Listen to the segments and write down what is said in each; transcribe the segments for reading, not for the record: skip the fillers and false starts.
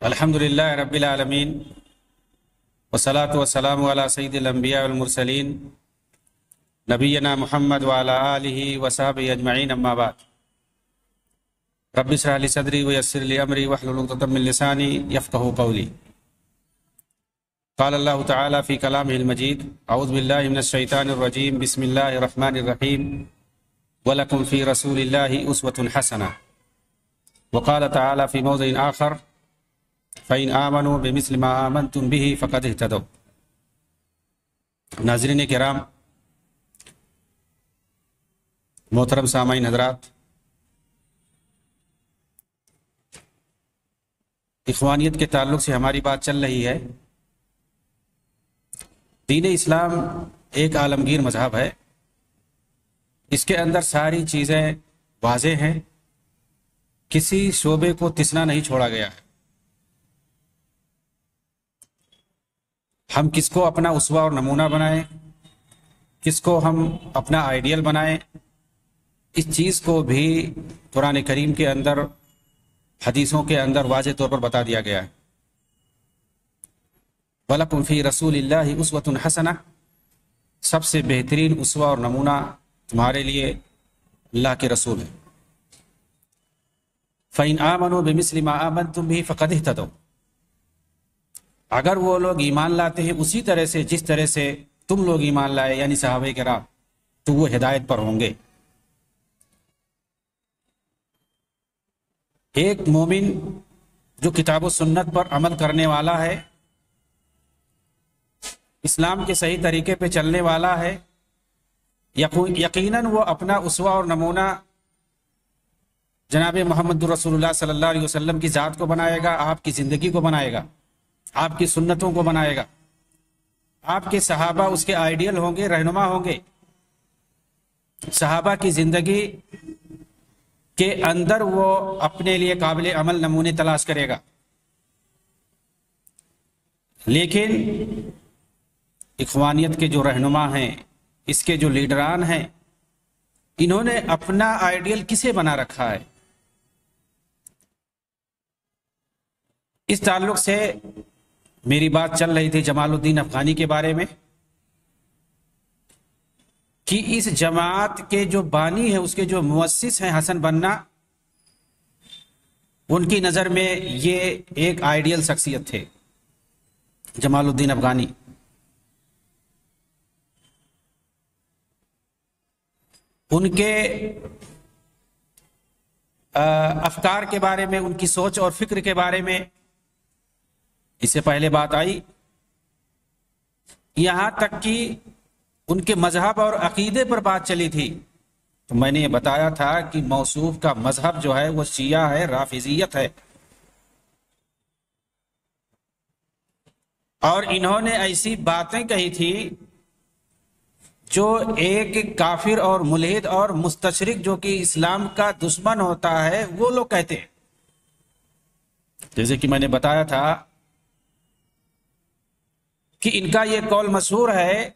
الحمدللہ رب العالمین والصلاة والسلام علی سید الانبیاء والمرسلین نبینا محمد وعلی آلہ وصحبہ اجمعین اما بعد رب اشرح لی صدری ویسر لی امری واحلل عقدۃ من لسانی یفقہوا قولی قال اللہ تعالی فی کلامہ المجید اعوذ باللہ من الشیطان الرجیم بسم اللہ الرحمن الرحیم وَلَكُمْ فِي رَسُولِ اللَّهِ أُسْوَةٌ حَسَنَةٌ وقال تعالی فی موضع آخر فَإِنْ آمَنُوا بِمِثْلِ مَا آمَنْتُمْ بِهِ فَقَدِ اهْتَدَوْا۔ ناظرین کرام، محترم سامعین حضرات، اخوانیت کے تعلق سے ہماری بات چل رہی ہے۔ دین اسلام ایک عالمگیر مذہب ہے، اس کے اندر ساری چیزیں واضح ہیں، کسی شعبے کو تسنا نہیں چھوڑا گیا ہے۔ ہم کس کو اپنا اسوہ اور نمونہ بنائیں، کس کو ہم اپنا آئیڈیل بنائیں، اس چیز کو بھی قرآن کریم کے اندر، حدیثوں کے اندر واضح طور پر بتا دیا گیا ہے۔ وَلَكُمْ فِي رَسُولِ اللَّهِ أُسْوَةٌ حَسَنَةٌ، سب سے بہترین اسوہ اور نمونہ تمہارے لیے اللہ کے رسول ہے۔ فَإِنْ آمَنُوا بِمِثْلِ مَا آمَنْتُمْ بِهِ فَقَدِ اهْتَدَوْا، اگر وہ لوگ ایمان لاتے ہیں اسی طرح سے جس طرح سے تم لوگ ایمان لائے، یعنی صحابہ کرام، تو وہ ہدایت پر ہوں گے۔ ایک مومن جو کتاب و سنت پر عمل کرنے والا ہے، اسلام کے صحیح طریقے پہ چلنے والا ہے، یقیناً وہ اپنا اسوہ اور نمونہ جناب محمد رسول اللہ صلی اللہ علیہ وسلم کی ذات کو بنائے گا، آپ کی زندگی کو بنائے گا، آپ کی سنتوں کو بنائے گا۔ آپ کے صحابہ اس کے آئیڈیل ہوں گے، رہنما ہوں گے۔ صحابہ کی زندگی کے اندر وہ اپنے لیے قابل عمل نمونے تلاش کرے گا۔ لیکن اخوانیت کے جو رہنما ہیں، اس کے جو لیڈران ہیں، انہوں نے اپنا آئیڈیل کسے بنا رکھا ہے؟ اس تعلق سے میری بات چل رہی تھی جمال الدین افغانی کے بارے میں، کہ اس جماعت کے جو بانی ہیں، اس کے جو مؤسس ہیں حسن بنا، ان کی نظر میں یہ ایک آئیڈیل شخصیت تھے، جمال الدین افغانی۔ ان کے افکار کے بارے میں، ان کی سوچ اور فکر کے بارے میں اس سے پہلے بات آئی، یہاں تک کہ ان کے مذہب اور عقیدے پر بات چلی تھی، تو میں نے یہ بتایا تھا کہ موصوف کا مذہب جو ہے وہ شیعہ ہے، رافضیت ہے، اور انہوں نے ایسی باتیں کہی تھی جو ایک کافر اور ملحد اور مستشرق جو کہ اسلام کا دشمن ہوتا ہے وہ لوگ کہتے ہیں۔ جیسے کہ میں نے بتایا تھا کہ ان کا یہ قول مشہور ہے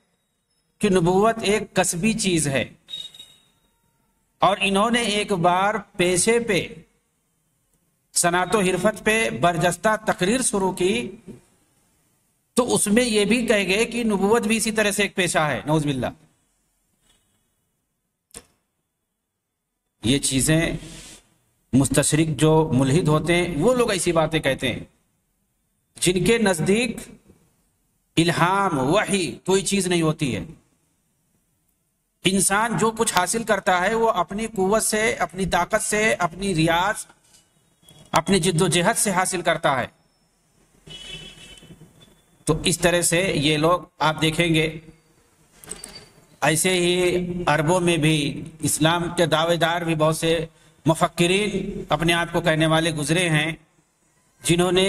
کہ نبوت ایک کسبی چیز ہے، اور انہوں نے ایک بار پیشے پہ، صنعت و حرفت پہ برجستہ تقریر شروع کی، تو اس میں یہ بھی کہہ گئے کہ نبوت بھی اسی طرح سے ایک پیشہ ہے، نعوذ باللہ۔ یہ چیزیں مستشرق جو ملحد ہوتے ہیں وہ لوگ ایسی باتیں کہتے ہیں، جن کے نزدیک الہام، وحی کوئی چیز نہیں ہوتی ہے۔ انسان جو کچھ حاصل کرتا ہے وہ اپنی قوت سے، اپنی طاقت سے، اپنی ریاض، اپنی جد و جہد سے حاصل کرتا ہے۔ تو اس طرح سے یہ لوگ آپ دیکھیں گے، ایسے ہی عربوں میں بھی اسلام کے دعوے دار بھی بہت سے مفکرین اپنے آپ کو کہنے والے گزرے ہیں، جنہوں نے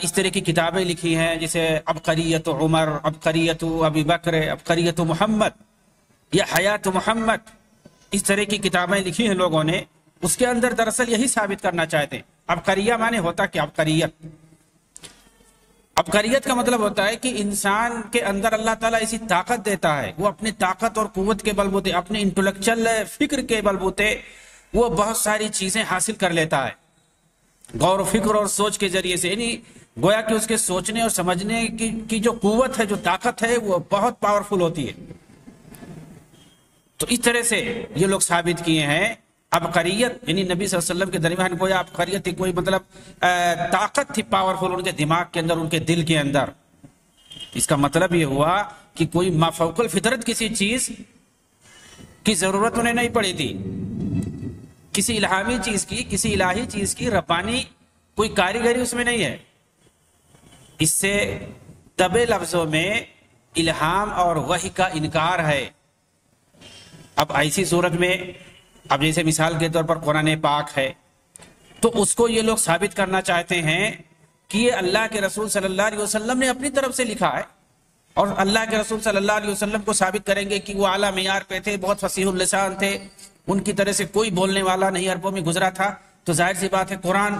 اس طرح کی کتابیں لکھی ہیں، جیسے عبقریت عمر، عبقریت ابی بکر، عبقریت محمد یا حیات محمد، اس طرح کی کتابیں لکھی ہیں لوگوں نے۔ اس کے اندر دراصل یہی ثابت کرنا چاہتے ہیں۔ عبقریہ معنی ہوتا کہ عبقریت، عبقریت کا مطلب ہوتا ہے کہ انسان کے اندر اللہ تعالیٰ ایسی طاقت دیتا ہے، وہ اپنی طاقت اور قوت کے بلبوتے، اپنے انٹلیکچوئل فکر کے بلبوتے وہ بہت ساری چیزیں حاصل کر لیتا ہے۔ غور و فکر اور سوچ کے ذریعے سے، یعنی گویا کہ اس کے سوچنے اور سمجھنے کی جو قوت ہے، جو طاقت ہے، وہ بہت پاورفل ہوتی ہے۔ تو اس طرح سے یہ لوگ ثابت کیے ہیں عبقریت، یعنی نبی صلی اللہ علیہ وسلم کے درمیان کوئی عبقریت تھی، کوئی مطلب طاقت تھی پاورفل ان کے دماغ کے اندر، ان کے دل کے اندر۔ اس کا مطلب یہ ہوا کہ کوئی مافوق الفطرت کسی چیز کی ضرورت انہیں نہیں پڑی تھی، کسی الہامی چیز کی، کسی الہی چیز کی ربانی کوئی کاریگری اس میں نہیں ہے۔ اس سے دبے لفظوں میں الہام اور وحی کا انکار ہے۔ اب ایسی صورت میں، اب جیسے مثال کے طور پر قرآن پاک ہے، تو اس کو یہ لوگ ثابت کرنا چاہتے ہیں کہ یہ اللہ کے رسول صلی اللہ علیہ وسلم نے اپنی طرف سے لکھا ہے، اور اللہ کے رسول صلی اللہ علیہ وسلم کو ثابت کریں گے کہ وہ اعلیٰ معیار پہ تھے، بہت فصیح اللسان تھے، ان کی طرح سے کوئی بولنے والا نہیں عربوں میں گزرا تھا۔ تو ظاہر سی بات ہے قرآن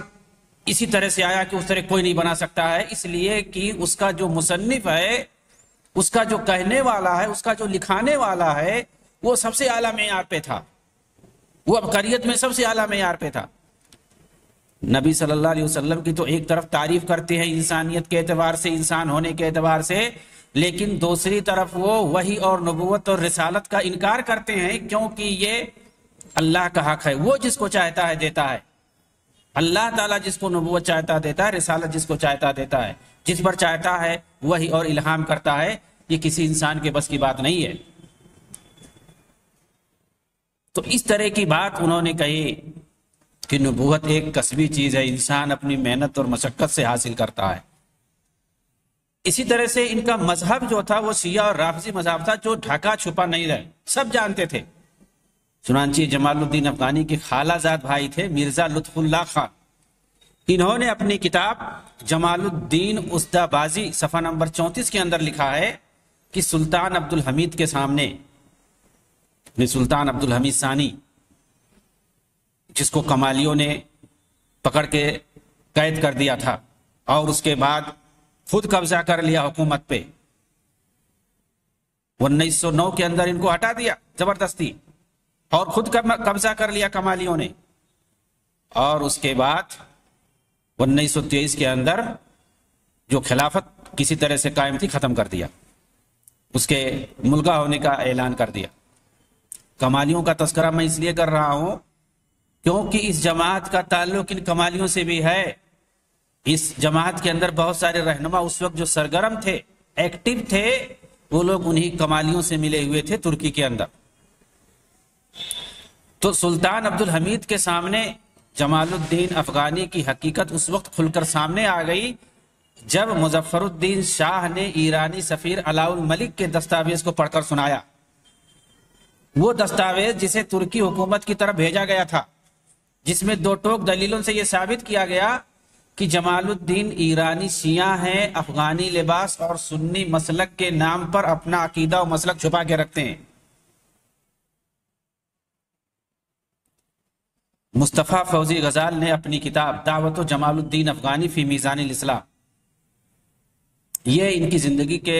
اسی طرح سے آیا کہ اس طرح کوئی نہیں بنا سکتا ہے، اس لیے کہ اس کا جو مصنف ہے، اس کا جو کہنے والا ہے، اس کا جو لکھانے والا ہے، وہ سب سے اعلیٰ معیار پہ تھا، وہ عبقریت میں سب سے اعلیٰ معیار پہ تھا۔ نبی صلی اللہ علیہ وسلم کی تو ایک طرف تعریف کرتے ہیں انسانیت کے اعتبار سے، انسان ہونے کے اعتبار سے، لیکن دوسری طرف وہ وحی اور نبوت اور رسالت کا انکار کرتے ہیں، کیونکہ یہ اللہ کا حق ہے، وہ جس کو چاہتا ہے دیتا ہے۔ اللہ تعالیٰ جس کو نبوت چاہتا دیتا ہے، رسالت جس کو چاہتا دیتا ہے، جس پر چاہتا ہے وحی اور الہام کرتا ہے، یہ کسی انسان کے بس کی بات نہیں ہے۔ تو اس طرح کی بات انہوں نے کہی کہ نبوت ایک کسبی چیز ہے، انسان اپنی محنت اور مشقت سے حاصل کرتا ہے۔ اسی طرح سے ان کا مذہب جو تھا وہ شیعہ اور رافضی مذہب تھا، جو ڈھکا چھپا نہیں رہے، سب جانتے تھے۔ چنانچہ جمال الدین افغانی کے خالہ زاد بھائی تھے مرزا لطف اللہ خان، انہوں نے اپنی کتاب جمال الدین اسدہ بازی صفحہ نمبر 34 کے اندر لکھا ہے کہ سلطان عبد الحمید کے سامنے، سلطان عبد الحمید ثانی، جس کو کمالیوں نے پکڑ کے قید کر دیا تھا اور اس کے بعد خود قبضہ کر لیا حکومت پہ، 1909 کے اندر ان کو ہٹا دیا زبردستی اور خود قبضہ کر لیا کمالیوں نے، اور اس کے بعد 1923 کے اندر جو خلافت کسی طرح سے قائم تھی ختم کر دیا، اس کے ملغا ہونے کا اعلان کر دیا۔ کمالیوں کا تذکرہ میں اس لیے کر رہا ہوں کیونکہ اس جماعت کا تعلق ان کمالیوں سے بھی ہے۔ اس جماعت کے اندر بہت سارے رہنما اس وقت جو سرگرم تھے، ایکٹیو تھے، وہ لوگ انہی کمالیوں سے ملے ہوئے تھے ترکی کے اندر۔ تو سلطان عبد الحمید کے سامنے جمال الدین افغانی کی حقیقت اس وقت کھل کر سامنے آ گئی جب مظفر الدین شاہ نے ایرانی سفیر علاء الملک کے دستاویز کو پڑھ کر سنایا۔ وہ دستاویز جسے ترکی حکومت کی طرف بھیجا گیا تھا، جس میں دو ٹوک دلیلوں سے یہ ثابت کیا گیا کہ جمال الدین ایرانی شیعہ ہیں، افغانی لباس اور سنی مسلک کے نام پر اپنا عقیدہ و مسلک چھپا کے رکھتے ہیں۔ مصطفیٰ فوزی غزال نے اپنی کتاب دعوت و جمال الدین افغانی فی میزان الاسلام، یہ ان کی زندگی کے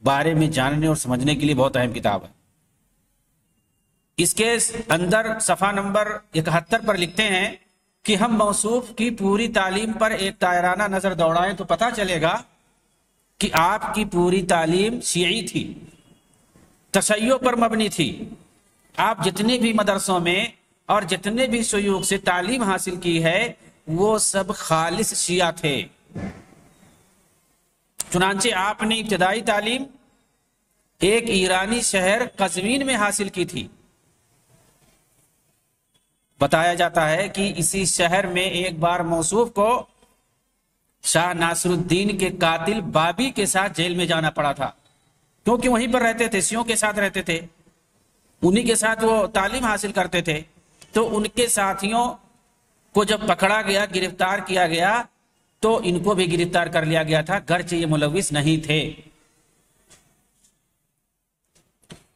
بارے میں جاننے اور سمجھنے کے لیے بہت اہم کتاب ہے۔ اس کے اندر صفحہ نمبر 71 پر لکھتے ہیں کہ ہم موصوف کی پوری تعلیم پر ایک دائرانہ نظر دوڑائیں تو پتہ چلے گا کہ آپ کی پوری تعلیم شیعی تھی، تشیع پر مبنی تھی۔ آپ جتنے بھی مدرسوں میں اور جتنے بھی شیوخ سے تعلیم حاصل کی ہے وہ سب خالص شیعہ تھے۔ چنانچہ آپ نے ابتدائی تعلیم ایک ایرانی شہر قزوین میں حاصل کی تھی۔ بتایا جاتا ہے کہ اسی شہر میں ایک بار موصوف کو شاہ ناصر الدین کے قاتل بابی کے ساتھ جیل میں جانا پڑا تھا، کیونکہ وہیں پر رہتے تھے، شیعوں کے ساتھ رہتے تھے، انہی کے ساتھ وہ تعلیم حاصل کرتے تھے۔ تو ان کے ساتھیوں کو جب پکڑا گیا، گرفتار کیا گیا، تو ان کو بھی گرفتار کر لیا گیا تھا، گرچہ یہ ملوث نہیں تھے۔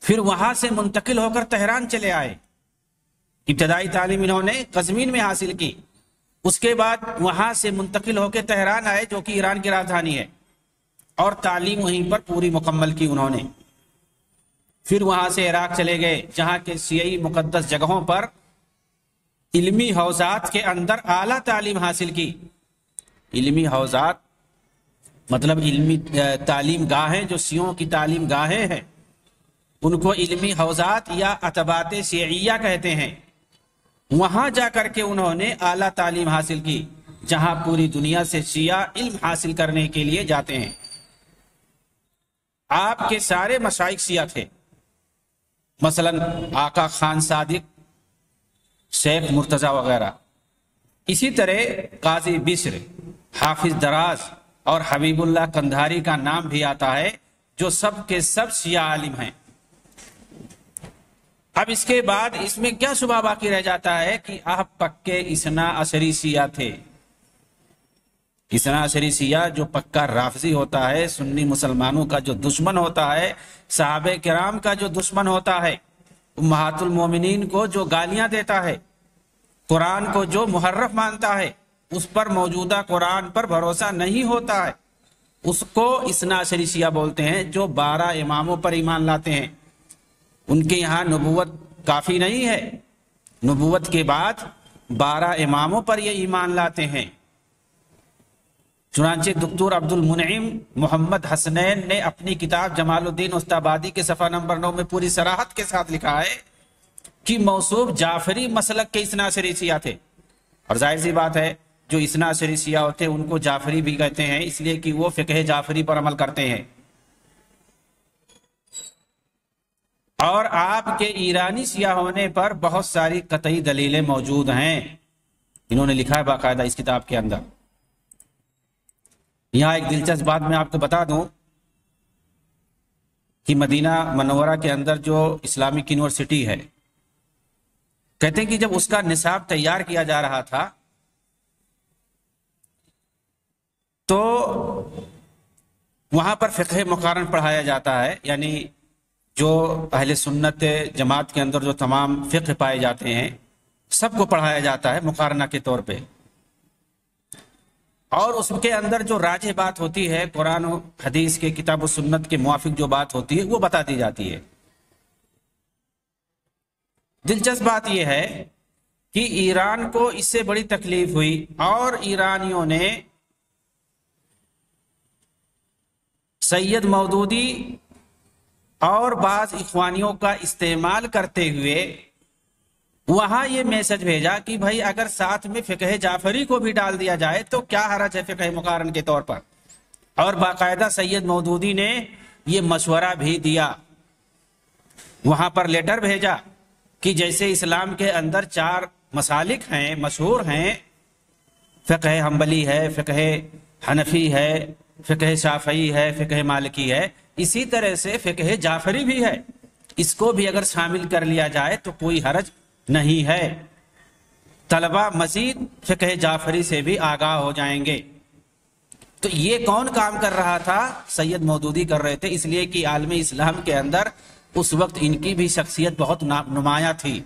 پھر وہاں سے منتقل ہو کر تہران چلے آئے۔ ابتدائی تعلیم انہوں نے قزوین میں حاصل کی، اس کے بعد وہاں سے منتقل ہو کے تہران آئے جو کہ ایران کی راجدھانی ہے، اور تعلیم وہیں پر پوری مکمل کی انہوں نے۔ پھر وہاں سے عراق چلے گئے، جہاں کے شیعی مقدس جگہوں پر علمی حوزات کے اندر اعلیٰ تعلیم حاصل کی. علمی حوزات مطلب علمی تعلیم گاہیں، جو شیعوں کی تعلیم گاہیں ہیں ان کو علمی حوزات یا اتباعات شیعیہ کہتے ہیں. وہاں جا کر کے انہوں نے اعلیٰ تعلیم حاصل کی، جہاں پوری دنیا سے شیعہ علم حاصل کرنے کے لیے جاتے ہیں. آپ کے سارے مشائخ شیعہ تھے، مثلا آقا خان صادق، شیخ مرتضی وغیرہ. اسی طرح قاضی بشر، حافظ دراز اور حبیب اللہ قندھاری کا نام بھی آتا ہے، جو سب کے سب شیعہ عالم ہیں. اب اس کے بعد اس میں کیا شبہ باقی رہ جاتا ہے کہ آپ پکے اثنا عشری شیعہ تھے. اثنا عشری شیعہ جو پکا رافضی ہوتا ہے، سنی مسلمانوں کا جو دشمن ہوتا ہے، صحابہ کرام کا جو دشمن ہوتا ہے، امہات المومنین کو جو گالیاں دیتا ہے، قرآن کو جو محرف مانتا ہے، اس پر موجودہ قرآن پر بھروسہ نہیں ہوتا ہے، اس کو اثنا عشری شیعہ بولتے ہیں. جو 12 اماموں پر ایمان لاتے ہیں، ان کے یہاں نبوت کافی نہیں ہے، نبوت کے بعد 12 اماموں پر یہ ایمان لاتے ہیں. چنانچہ دکتور عبد المنعم محمد حسنین نے اپنی کتاب جمال الدین استابادی کے صفحہ نمبر 9 میں پوری صراحت کے ساتھ لکھا ہے کہ موصوف جعفری مسلک کے اثنا عشری شیعہ تھے. اور ظاہر سی بات ہے جو اثنا عشری شیعہ ہوتے ہیں ان کو جعفری بھی کہتے ہیں، اس لیے کہ وہ فقہ جعفری پر عمل کرتے ہیں. اور آپ کے ایرانی شیعہ ہونے پر بہت ساری قطعی دلیلیں موجود ہیں، انہوں نے لکھا ہے باقاعدہ اس کتاب کے اندر. یہاں ایک دلچسپ بات میں آپ کو بتا دوں کہ مدینہ منورہ کے اندر جو اسلامک یونیورسٹی ہے، کہتے ہیں کہ جب اس کا نصاب تیار کیا جا رہا تھا تو وہاں پر فقہ مقارن پڑھایا جاتا ہے، یعنی جو اہل سنت جماعت کے اندر جو تمام فقہ پائے جاتے ہیں سب کو پڑھایا جاتا ہے مقارنہ کے طور پہ. اور اس کے اندر جو راجح بات ہوتی ہے، قرآن و حدیث کے کتاب و سنت کے موافق جو بات ہوتی ہے وہ بتا دی جاتی ہے. دلچسپ بات یہ ہے کہ ایران کو اس سے بڑی تکلیف ہوئی اور ایرانیوں نے سید مودودی اور بعض اخوانیوں کا استعمال کرتے ہوئے وہاں یہ میسج بھیجا کہ بھائی اگر ساتھ میں فقہ جعفری کو بھی ڈال دیا جائے تو کیا حرج ہے فقہ مقارن کے طور پر. اور باقاعدہ سید مودودی نے یہ مشورہ بھی دیا، وہاں پر لیٹر بھیجا کہ جیسے اسلام کے اندر 4 مسالک ہیں، مشہور ہیں، فقہ حنبلی ہے، فقہ حنفی ہے، فقہ شافعی ہے، فقہ مالکی ہے، اسی طرح سے فقہ جعفری بھی ہے. اس کو بھی اگر شامل کر لیا جائے تو کوئی حرج نہیں ہے، طلبہ مزید فقہ جعفری سے بھی آگاہ ہو جائیں گے. تو یہ کون کام کر رہا تھا؟ سید مودودی کر رہے تھے، اس لیے کہ عالم اسلام کے اندر اس وقت ان کی بھی شخصیت بہت نمایاں تھی.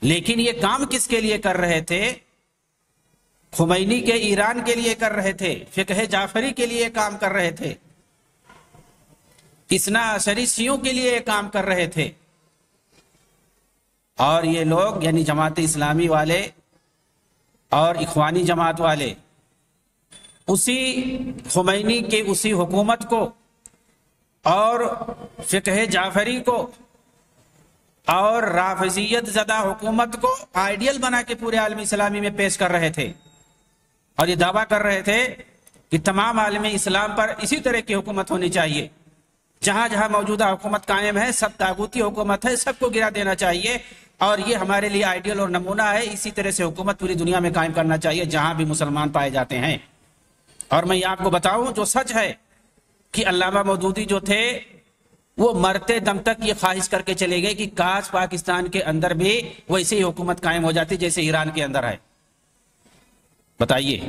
لیکن یہ کام کس کے لیے کر رہے تھے؟ خمینی کے ایران کے لیے کر رہے تھے، فقہ جعفری کے لیے کام کر رہے تھے، اثنا عشری شیعوں کے لیے کام کر رہے تھے. اور یہ لوگ یعنی جماعت اسلامی والے اور اخوانی جماعت والے اسی خمینی کے اسی حکومت کو اور فقہ جعفری کو اور رافضیت زدہ حکومت کو آئیڈیل بنا کے پورے عالم اسلامی میں پیش کر رہے تھے، اور یہ دعویٰ کر رہے تھے کہ تمام عالم اسلام پر اسی طرح کی حکومت ہونی چاہیے، جہاں جہاں موجودہ حکومت قائم ہے سب طاغوتی حکومت ہے، سب کو گرا دینا چاہیے، اور یہ ہمارے لیے آئیڈیل اور نمونہ ہے. اسی طرح سے حکومت پوری دنیا میں قائم کرنا چاہیے جہاں بھی مسلمان پائے جاتے ہیں. اور میں یہ آپ کو بتاؤں جو سچ ہے کہ علامہ مودودی جو تھے وہ مرتے دم تک یہ خواہش کر کے چلے گئے کہ کاش پاکستان کے اندر بھی ویسے ہی حکومت قائم ہو جاتی جیسے ایران کے اندر ہے. بتائیے،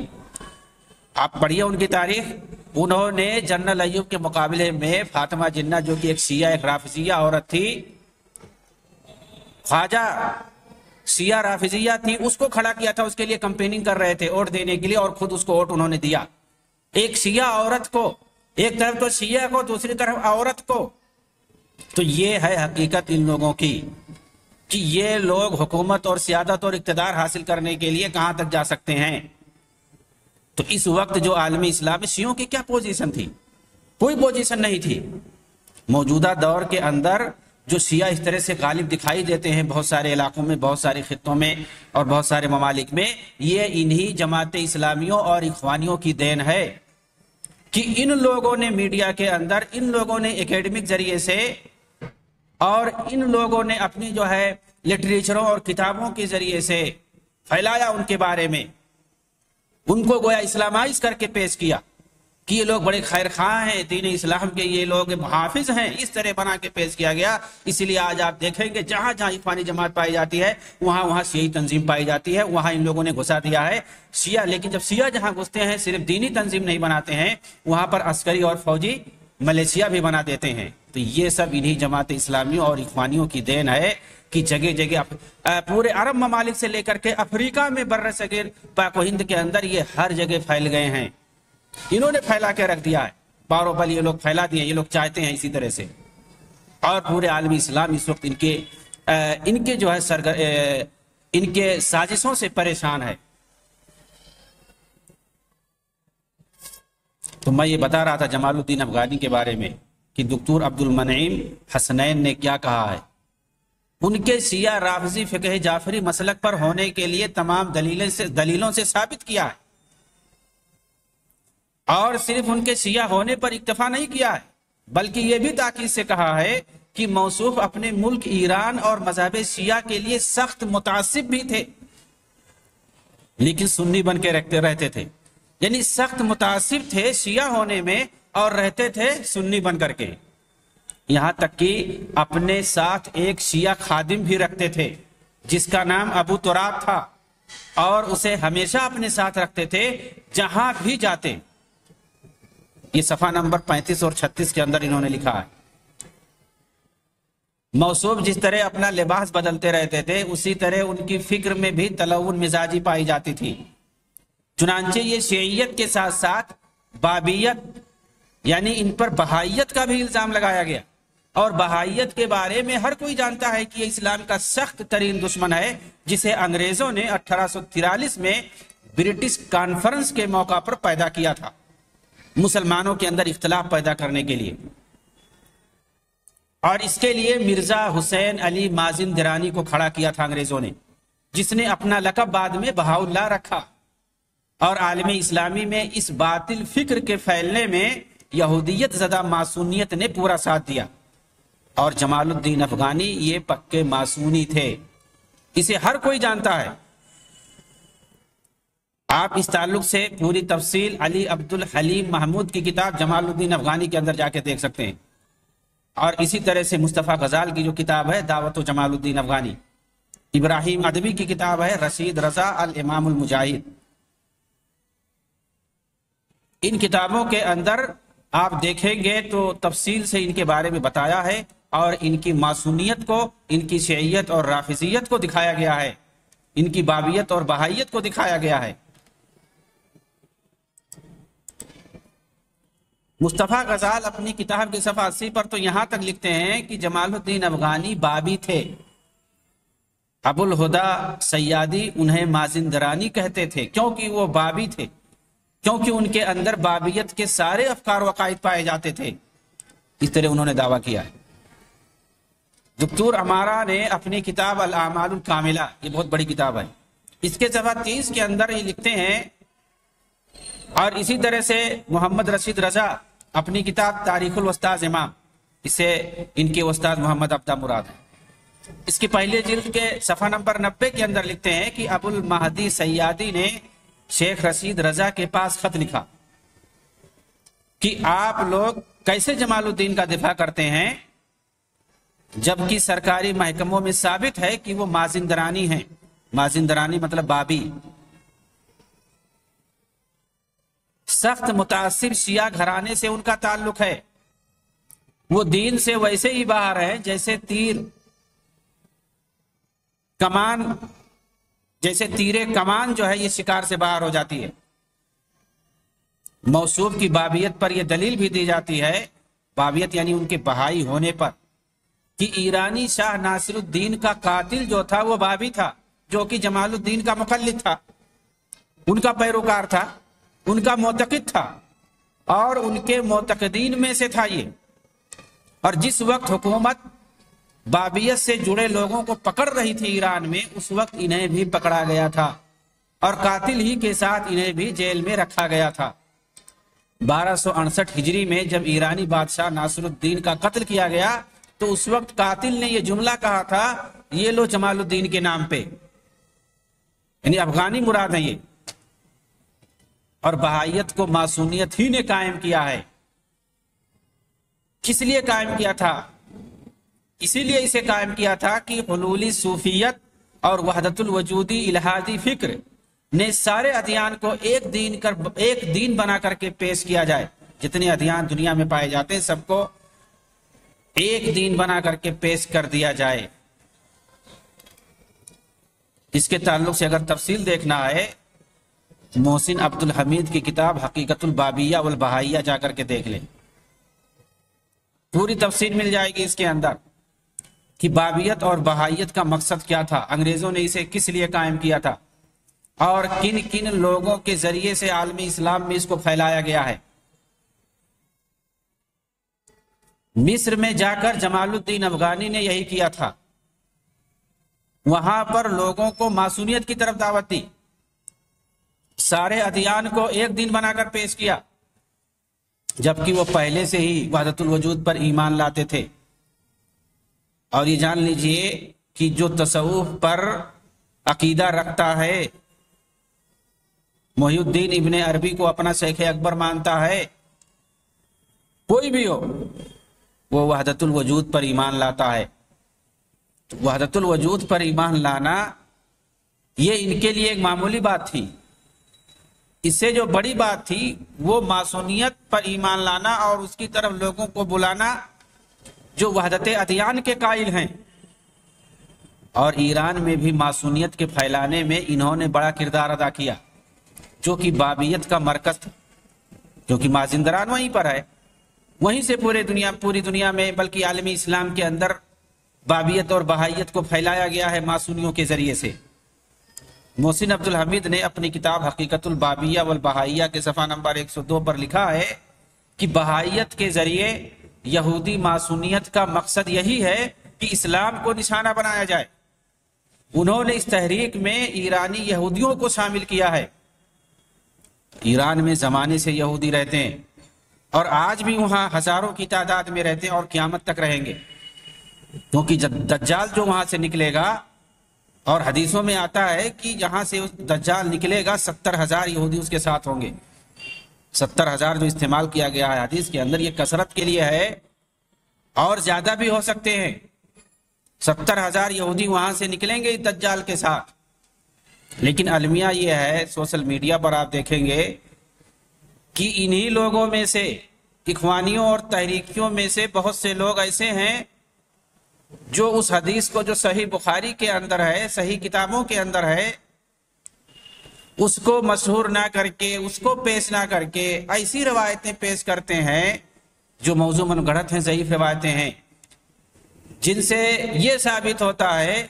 آپ پڑھیے ان کی تاریخ. انہوں نے جنرل ایوب کے مقابلے میں فاطمہ جنہ جو کہ ایک شیعہ ایک رافضیہ عورت تھی، خواجہ شیعہ رافضیہ تھی، اس کو کھڑا کیا تھا، اس کے لیے کمپیننگ کر رہے تھے ووٹ دینے کے لیے، اور خود اس کو ووٹ انہوں نے دیا. ایک شیعہ عورت کو، ایک طرف تو شیعہ کو دوسری طرف عورت کو. تو یہ ہے حقیقت ان لوگوں کی. کہ یہ لوگ حکومت اور سیادت اور اقتدار حاصل کرنے کے لیے کہاں تک جا سکتے ہیں۔ تو اس وقت جو عالم اسلام میں شیعوں کی کیا پوزیشن تھی؟ کوئی پوزیشن نہیں تھی۔ موجودہ دور کے اندر جو شیعہ اس طرح سے غالب دکھائی دیتے ہیں بہت سارے علاقوں میں، بہت سارے خطوں میں اور بہت سارے ممالک میں، یہ انہی جماعت اسلامیوں اور اخوانیوں کی دین ہے کہ ان لوگوں نے میڈیا کے اندر، ان لوگوں نے اکیڈمک ذریعے سے اور ان لوگوں نے اپنی جو ہے لٹریچروں اور کتابوں کے ذریعے سے پھیلایا ان کے بارے میں، ان کو گویا اسلامائز کر کے پیش کیا کہ یہ لوگ بڑے خیر خواہ ہیں، دین اسلام کے یہ لوگ محافظ ہیں، اس طرح بنا کے پیش کیا گیا۔ اسی لیے آج آپ دیکھیں گے جہاں جہاں اخوانی جماعت پائی جاتی ہے وہاں وہاں شیعی تنظیم پائی جاتی ہے، وہاں ان لوگوں نے گھسا دیا ہے شیعہ۔ لیکن جب شیعہ جہاں گھستے ہیں صرف دینی تنظیم نہیں بناتے ہیں، وہاں پر عسکری اور فوجی ملیشیا بھی بنا دیتے ہیں۔ تو یہ سب انہی جماعت اسلامیوں اور اخوانیوں کی دین ہے کہ جگہ جگہ پورے عرب ممالک سے لے کر کے افریقہ میں، بر صغیر پاک و ہند کے اندر یہ ہر جگہ پھیل گئے ہیں۔ انہوں نے پھیلا کے رکھ دیا ہے، باروں بل یہ لوگ پھیلا دیے، یہ لوگ چاہتے ہیں اسی طرح سے۔ اور پورے عالمی اسلام اس وقت ان کے جو ہے ان کے سازشوں سے پریشان ہے۔ تو میں یہ بتا رہا تھا جمال الدین افغانی کے بارے میں کہ دکتور عبد المنعم حسنین نے کیا کہا ہے۔ ان کے شیعہ رافضی فقہ جعفری مسلک پر ہونے کے لیے تمام دلیلوں سے ثابت کیا ہے، اور صرف ان کے شیعہ ہونے پر اکتفا نہیں کیا ہے، بلکہ یہ بھی تاکید سے کہا ہے کہ موصوف اپنے ملک ایران اور مذہب شیعہ کے لیے سخت متعصب بھی تھے، لیکن سنی بن کے رہتے تھے۔ یعنی سخت متعصب تھے شیعہ ہونے میں اور رہتے تھے سنی بن کر کے۔ یہاں تک کہ اپنے ساتھ ایک شیعہ خادم بھی رکھتے تھے جس کا نام ابو تراب تھا، اور اسے ہمیشہ اپنے ساتھ رکھتے تھے جہاں بھی جاتے۔ یہ صفحہ نمبر 35 اور 36 کے اندر انہوں نے لکھا ہے۔ موصوف جس طرح اپنا لباس بدلتے رہتے تھے اسی طرح ان کی فکر میں بھی تلون مزاجی پائی جاتی تھی۔ چنانچہ یہ شیعیت کے ساتھ ساتھ بابیت یعنی ان پر بہائیت کا بھی الزام لگایا گیا، اور بہائیت کے بارے میں ہر کوئی جانتا ہے کہ یہ اسلام کا سخت ترین دشمن ہے، جسے انگریزوں نے 1843 میں برٹش کانفرنس کے موقع پر پیدا کیا تھا، مسلمانوں کے اندر اختلاف پیدا کرنے کے لیے۔ اور اس کے لیے مرزا حسین علی مازندرانی کو کھڑا کیا تھا انگریزوں نے، جس نے اپنا لقب بعد میں بہاؤاللہ رکھا۔ اور عالم اسلامی میں اس باطل فکر کے پھیلنے میں یہودیت زدہ معصونیت نے پورا ساتھ دیا، اور جمال الدین افغانی یہ پکے معصونی تھے، اسے ہر کوئی جانتا ہے۔ آپ اس تعلق سے پوری تفصیل علی عبد الحلیم محمود کی کتاب جمال الدین افغانی کے اندر جا کے دیکھ سکتے ہیں، اور اسی طرح سے مصطفیٰ غزال کی جو کتاب ہے دعوت و جمال الدین افغانی، ابراہیم ادبی کی کتاب ہے رشید رضا الامام المجاہد۔ ان کتابوں کے اندر آپ دیکھیں گے تو تفصیل سے ان کے بارے میں بتایا ہے، اور ان کی معصومیت کو، ان کی شیعیت اور رافضیت کو دکھایا گیا ہے، ان کی بابیت اور بہائیت کو دکھایا گیا ہے۔ مصطفیٰ غزال اپنی کتاب کے صفحہ 80 پر تو یہاں تک لکھتے ہیں کہ جمال الدین افغانی بابی تھے، ابو الہدا سیادی انہیں مازندرانی کہتے تھے کیونکہ وہ بابی تھے، کیونکہ ان کے اندر بابیت کے سارے افکار و عقائد پائے جاتے تھے، اس طرح انہوں نے دعویٰ کیا ہے۔ دکتور امارہ نے اپنی کتاب الاعمال الکاملہ، یہ بہت بڑی کتاب ہے، اس کے صفحہ 30 کے اندر یہ لکھتے ہیں، اور اسی طرح سے محمد رشید رضا اپنی کتاب تاریخ الوسطاذ امام، اسے ان کے استاد محمد عبدہ مراد ہیں، اس کی پہلے جلد کے صفحہ نمبر 90 کے اندر لکھتے ہیں کہ ابو المہدی سیادی نے شیخ رشید رضا کے پاس خط لکھا کہ آپ لوگ کیسے جمال الدین کا دفاع کرتے ہیں جبکہ سرکاری محکموں میں ثابت ہے کہ وہ مازندرانی ہیں۔ مازندرانی مطلب بابی، سخت متعصب شیعہ گھرانے سے ان کا تعلق ہے، وہ دین سے ویسے ہی باہر ہے جیسے تیرے کمان جو ہے یہ شکار سے باہر ہو جاتی ہے۔ موصوف کی بابیت پر یہ دلیل بھی دی جاتی ہے، بابیت یعنی ان کے بہائی ہونے پر، کہ ایرانی شاہ ناصر الدین کا قاتل جو تھا وہ بابی تھا، جو کہ جمال الدین کا مقلد تھا، ان کا پیروکار تھا، ان کا معتقد تھا اور ان کے معتقدین میں سے تھا یہ۔ اور جس وقت حکومت بابیت سے جڑے لوگوں کو پکڑ رہی تھی ایران میں، اس وقت انہیں بھی پکڑا گیا تھا اور قاتل ہی کے ساتھ انہیں بھی جیل میں رکھا گیا تھا۔ 1268 ہجری میں جب ایرانی بادشاہ ناصر الدین کا قتل کیا گیا تو اس وقت قاتل نے یہ جملہ کہا تھا، یہ لو جمال الدین کے نام پہ، یعنی افغانی مراد ہے یہ۔ اور بہائیت کو معصونیت ہی نے قائم کیا ہے۔ کس لیے قائم کیا تھا؟ اسی لیے اسے قائم کیا تھا کہ حلولی صوفیت اور وحدت الوجودی الہادی فکر نے سارے ادیان کو ایک دین بنا کر کے پیش کیا جائے۔ جتنے ادیان دنیا میں پائے جاتے ہیں سب کو ایک دین بنا کر کے پیش کر دیا جائے۔ اس کے تعلق سے اگر تفصیل دیکھنا ہے، محسن عبد الحمید کی کتاب حقیقت البابیہ والبہائیہ جا کر کے دیکھ لیں، پوری تفصیل مل جائے گی اس کے اندر کہ بابیت اور بہائیت کا مقصد کیا تھا، انگریزوں نے اسے کس لیے قائم کیا تھا اور کن کن لوگوں کے ذریعے سے عالمی اسلام میں اس کو پھیلایا گیا ہے۔ مصر میں جا کر جمال الدین افغانی نے یہی کیا تھا، وہاں پر لوگوں کو معصونیت کی طرف دعوت دی، سارے ادیان کو ایک دین بنا کر پیش کیا، جبکہ وہ پہلے سے ہی وحدت الوجود پر ایمان لاتے تھے۔ اور یہ جان لیجئے کہ جو تصوف پر عقیدہ رکھتا ہے، محی الدین ابن عربی کو اپنا شیخ اکبر مانتا ہے، کوئی بھی ہو، وہ وحدت الوجود پر ایمان لاتا ہے۔ وحدت الوجود پر ایمان لانا یہ ان کے لیے ایک معمولی بات تھی، اس سے جو بڑی بات تھی وہ معصونیت پر ایمان لانا اور اس کی طرف لوگوں کو بلانا جو وحدت ادیان کے قائل ہیں۔ اور ایران میں بھی معصونیت کے پھیلانے میں انہوں نے بڑا کردار ادا کیا، جو کہ بابیت کا مرکز تھا، کیونکہ مازندران وہیں پر ہے، وہیں سے پوری دنیا میں بلکہ عالمی اسلام کے اندر بابیت اور بہائیت کو پھیلایا گیا ہے معصونیوں کے ذریعے سے۔ محسن عبد الحمید نے اپنی کتاب حقیقت البابیہ والبہائیہ کے صفحہ نمبر 102 پر لکھا ہے کہ بہائیت کے ذریعے یہودی معصونیت کا مقصد یہی ہے کہ اسلام کو نشانہ بنایا جائے۔ انہوں نے اس تحریک میں ایرانی یہودیوں کو شامل کیا ہے۔ ایران میں زمانے سے یہودی رہتے ہیں اور آج بھی وہاں ہزاروں کی تعداد میں رہتے ہیں اور قیامت تک رہیں گے، کیونکہ دجال جو وہاں سے نکلے گا، اور حدیثوں میں آتا ہے کہ جہاں سے دجال نکلے گا 70,000 یہودی اس کے ساتھ ہوں گے۔ 70,000 جو استعمال کیا گیا ہے حدیث کے اندر، یہ کثرت کے لیے ہے، اور زیادہ بھی ہو سکتے ہیں۔ 70,000 یہودی وہاں سے نکلیں گے دجال کے ساتھ۔ لیکن المیہ یہ ہے، سوشل میڈیا پر آپ دیکھیں گے کہ انہی لوگوں میں سے، اخوانیوں اور تحریکیوں میں سے بہت سے لوگ ایسے ہیں جو اس حدیث کو جو صحیح بخاری کے اندر ہے، صحیح کتابوں کے اندر ہے، اس کو مشہور نہ کر کے، اس کو پیش نہ کر کے ایسی روایتیں پیش کرتے ہیں جو موضوع من گھڑت ہیں، ضعیف روایتیں ہیں، جن سے یہ ثابت ہوتا ہے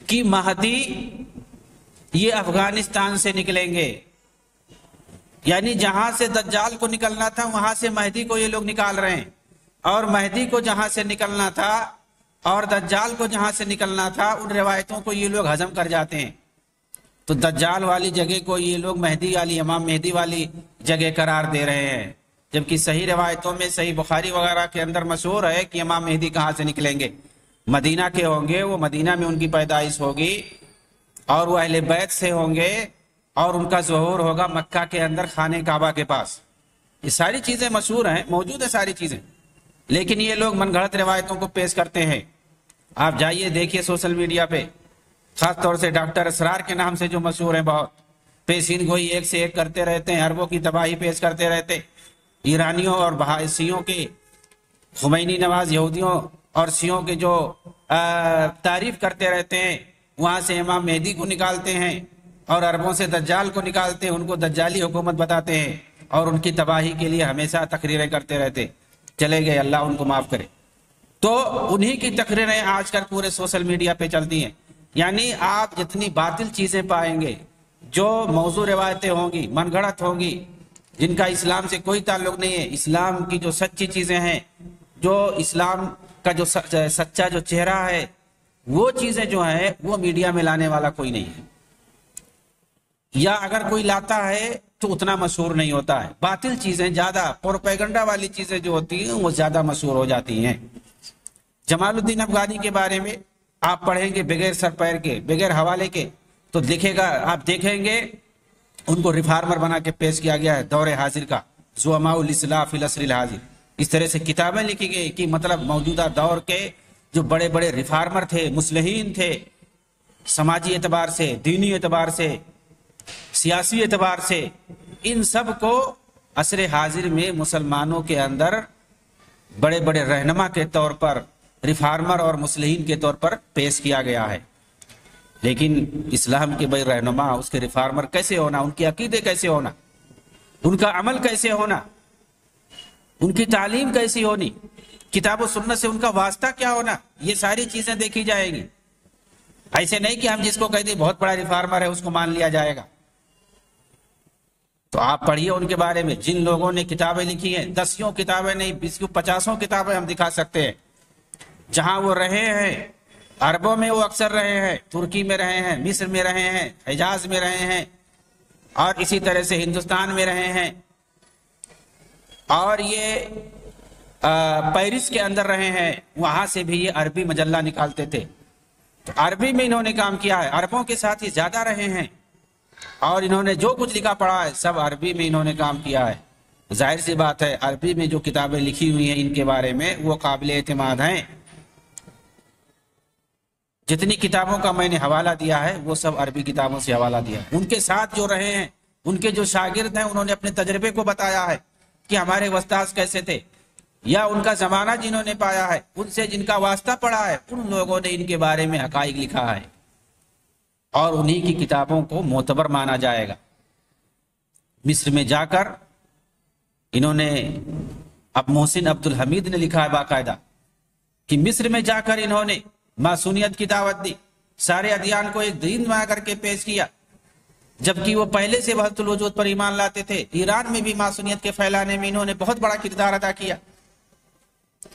کہ مہدی یہ افغانستان سے نکلیں گے، یعنی جہاں سے دجال کو نکلنا تھا وہاں سے مہدی کو یہ لوگ نکال رہے ہیں، اور مہدی کو جہاں سے نکلنا تھا اور دجال کو جہاں سے نکلنا تھا، ان روایتوں کو یہ لوگ ہضم کر جاتے ہیں۔ تو دجال والی جگہ کو یہ لوگ مہدی والی، امام مہدی والی جگہ قرار دے رہے ہیں، جبکہ صحیح روایتوں میں صحیح بخاری وغیرہ کے اندر مشہور ہے کہ امام مہدی کہاں سے نکلیں گے، مدینہ کے ہوں گے، وہ مدینہ میں ان کی پیدائش ہوگی اور وہ اہل بیت سے ہوں گے، اور ان کا ظہور ہوگا مکہ کے اندر خانہ کعبہ کے پاس۔ یہ ساری چیزیں مشہور ہیں، موجود ہیں ساری چیزیں، لیکن یہ لوگ من گھڑت روایتوں کو پیش کرتے ہیں۔ آپ جائیے دیکھیے سوشل میڈیا پہ، خاص طور سے ڈاکٹر اسرار کے نام سے جو مشہور ہیں، بہت پیشین گوئی ایک سے ایک کرتے رہتے ہیں، عربوں کی تباہی پیش کرتے رہتے، ایرانیوں اور سیوں کے، خمینی نواز یہودیوں اور سیوں کے جو تعریف کرتے رہتے ہیں، وہاں سے امام مہدی کو نکالتے ہیں اور عربوں سے دجال کو نکالتے ہیں، ان کو دجالی حکومت بتاتے ہیں اور ان کی تباہی کے لیے ہمیشہ تقریریں کرتے رہتے۔ چلے گئے، اللہ ان کو معاف کرے۔ تو انہی کی تقریریں آج کل پورے سوشل میڈیا پہ چلتی ہیں. یعنی آپ جتنی باطل چیزیں پائیں گے، جو موضوع روایتیں ہوں گی، من گھڑت ہوں گی، جن کا اسلام سے کوئی تعلق نہیں ہے، اسلام کی جو سچی چیزیں ہیں، جو اسلام کا جو سچا جو چہرہ ہے، وہ چیزیں جو ہیں وہ میڈیا میں لانے والا کوئی نہیں ہے، یا اگر کوئی لاتا ہے تو اتنا مشہور نہیں ہوتا ہے. باطل چیزیں زیادہ، پروپیگنڈا والی چیزیں جو ہوتی ہیں وہ زیادہ مشہور ہو جاتی ہیں. جمال الدین افغانی کے بارے میں آپ پڑھیں گے بغیر سر پیر کے، بغیر حوالے کے، تو لکھے گا، آپ دیکھیں گے ان کو ریفارمر بنا کے پیش کیا گیا ہے دور حاضر کا، زعماء الاصلاح فی العصر الحاضر. اس طرح سے کتابیں لکھی گئی کہ مطلب موجودہ دور کے جو بڑے بڑے ریفارمر تھے، مصلحین تھے، سماجی اعتبار سے، دینی اعتبار سے، سیاسی اعتبار سے، ان سب کو عصر حاضر میں مسلمانوں کے اندر بڑے بڑے رہنما کے طور پر، ریفارمر اور مصلحین کے طور پر پیش کیا گیا ہے. لیکن اسلام کے بڑے رہنما، اس کے ریفارمر کیسے ہونا، ان کے عقیدے کیسے ہونا، ان کا عمل کیسے ہونا، ان کی تعلیم کیسی ہونی، کتاب و سنت سے ان کا واسطہ کیا ہونا، یہ ساری چیزیں دیکھی جائیں گی. ایسے نہیں کہ ہم جس کو کہتے ہیں بہت بڑا ریفارمر ہے اس کو مان لیا جائے گا. تو آپ پڑھیے ان کے بارے میں، جن لوگوں نے کتابیں لکھی ہیں، 10 کتابیں نہیں، 20 50 کتابیں ہم دکھا سکتے ہیں. جہاں وہ رہے ہیں، عربوں میں وہ اکثر رہے ہیں، ترکی میں رہے ہیں، مصر میں رہے ہیں، حجاز میں رہے ہیں، اور اسی طرح سے ہندوستان میں رہے ہیں، اور یہ پیرس کے اندر رہے ہیں. وہاں سے بھی یہ عربی مجلہ نکالتے تھے. تو عربی میں انہوں نے کام کیا ہے، عربوں کے ساتھ ہی زیادہ رہے ہیں، اور انہوں نے جو کچھ لکھا پڑھا ہے سب عربی میں انہوں نے کام کیا ہے. ظاہر سی بات ہے عربی میں جو کتابیں لکھی ہوئی ہیں ان کے بارے میں وہ قابل اعتماد ہیں. جتنی کتابوں کا میں نے حوالہ دیا ہے وہ سب عربی کتابوں سے حوالہ دیا ہے. ان کے ساتھ جو رہے ہیں، ان کے جو شاگرد ہیں، انہوں نے اپنے تجربے کو بتایا ہے کہ ہمارے استاد کیسے تھے، یا ان کا زمانہ جنہوں نے پایا ہے، ان سے جن کا واسطہ پڑا ہے، ان لوگوں نے ان کے بارے میں حقائق لکھا ہے، اور انہی کی کتابوں کو معتبر مانا جائے گا. مصر میں جا کر انہوں نے، اب محسن عبد الحمید نے لکھا ہے باقاعدہ کہ مصر میں جا کر انہوں نے معصونیت کی دعوت دی، سارے ادیان کو ایک دین بنا کر کے پیش کیا، جبکہ وہ پہلے سے وحدت الوجود پر ایمان لاتے تھے. ایران میں بھی معصونیت کے پھیلانے میں انہوں نے بہت بڑا کردار ادا کیا.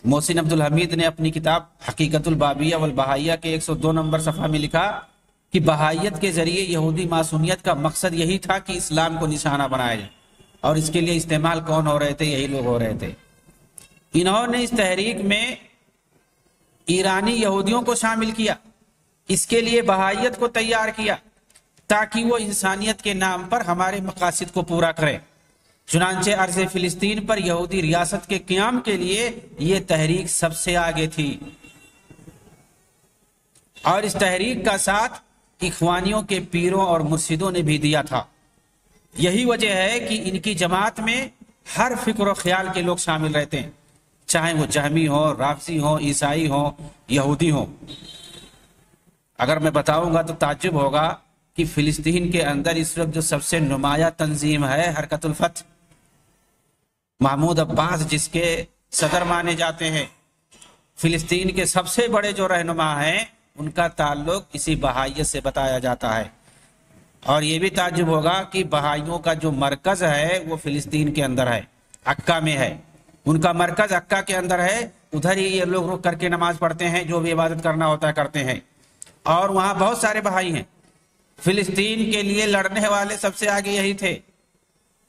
محسن عبد الحمید نے اپنی کتاب حقیقت البابیہ والبہائیہ کے 102 نمبر صفحہ میں لکھا کہ بہائیت کے ذریعے یہودی معصونیت کا مقصد یہی تھا کہ اسلام کو نشانہ بنایا جائے، اور اس کے لیے استعمال کون ہو رہے تھے؟ یہی لوگ ہو رہے تھے. انہوں نے اس تحریک میں ایرانی یہودیوں کو شامل کیا، اس کے لیے بہائیت کو تیار کیا تاکہ وہ انسانیت کے نام پر ہمارے مقاصد کو پورا کرے. چنانچہ ارض فلسطین پر یہودی ریاست کے قیام کے لیے یہ تحریک سب سے آگے تھی، اور اس تحریک کا ساتھ اخوانیوں کے پیروں اور مرشدوں نے بھی دیا تھا. یہی وجہ ہے کہ ان کی جماعت میں ہر فکر و خیال کے لوگ شامل رہتے ہیں، چاہے وہ جہمی ہو، رافضی ہو، عیسائی ہو، یہودی ہو. اگر میں بتاؤں گا تو تعجب ہوگا کہ فلسطین کے اندر اس وقت جو سب سے نمایاں تنظیم ہے حرکت الفتح، محمود عباس جس کے صدر مانے جاتے ہیں، فلسطین کے سب سے بڑے جو رہنما ہیں ان کا تعلق اسی بہائیت سے بتایا جاتا ہے. اور یہ بھی تعجب ہوگا کہ بہائیوں کا جو مرکز ہے وہ فلسطین کے اندر ہے، عکا میں ہے. ان کا مرکز عکا کے اندر ہے، ادھر ہی یہ لوگ رک کر کے نماز پڑھتے ہیں، جو بھی عبادت کرنا ہوتا ہے کرتے ہیں. اور وہاں بہت سارے بہائی ہیں. فلسطین کے لیے لڑنے والے سب سے آگے یہی تھے.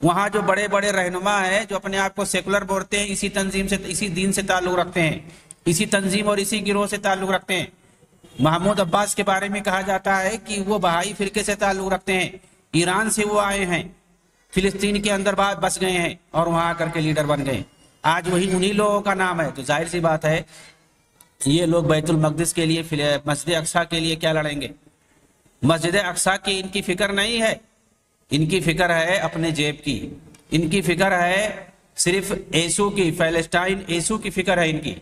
وہاں جو بڑے بڑے رہنما ہیں جو اپنے آپ کو سیکولر بولتے ہیں، اسی تنظیم سے، اسی دین سے تعلق رکھتے ہیں، اسی تنظیم اور اسی گروہ سے تعلق رکھتے ہیں. محمود عباس کے بارے میں کہا جاتا ہے کہ وہ بہائی فرقے سے تعلق رکھتے ہیں، ایران سے وہ آئے ہیں، فلسطین کے اندر بعد بس گئے ہیں اور وہاں آ کر کے لیڈر بن گئے. آج وہی انہی لوگوں کا نام ہے. تو ظاہر سی بات ہے یہ لوگ بیت المقدس کے لیے، مسجد اقصیٰ کے لیے کیا لڑیں گے؟ مسجد اقصیٰ کی ان کی فکر نہیں ہے، ان کی فکر ہے اپنے جیب کی، ان کی فکر ہے صرف یسوع کی، فلسطین یسوع کی فکر ہے ان کی.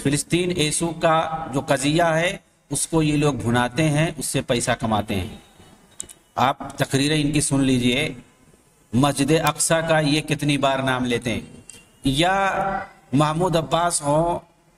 فلسطین یسوع کا جو قضیہ ہے اس کو یہ لوگ بھناتے ہیں، اس سے پیسہ کماتے ہیں. آپ تقریریں ان کی سن لیجئے، مسجد اقصیٰ کا یہ کتنی بار نام لیتے ہیں. یا محمود عباس ہوں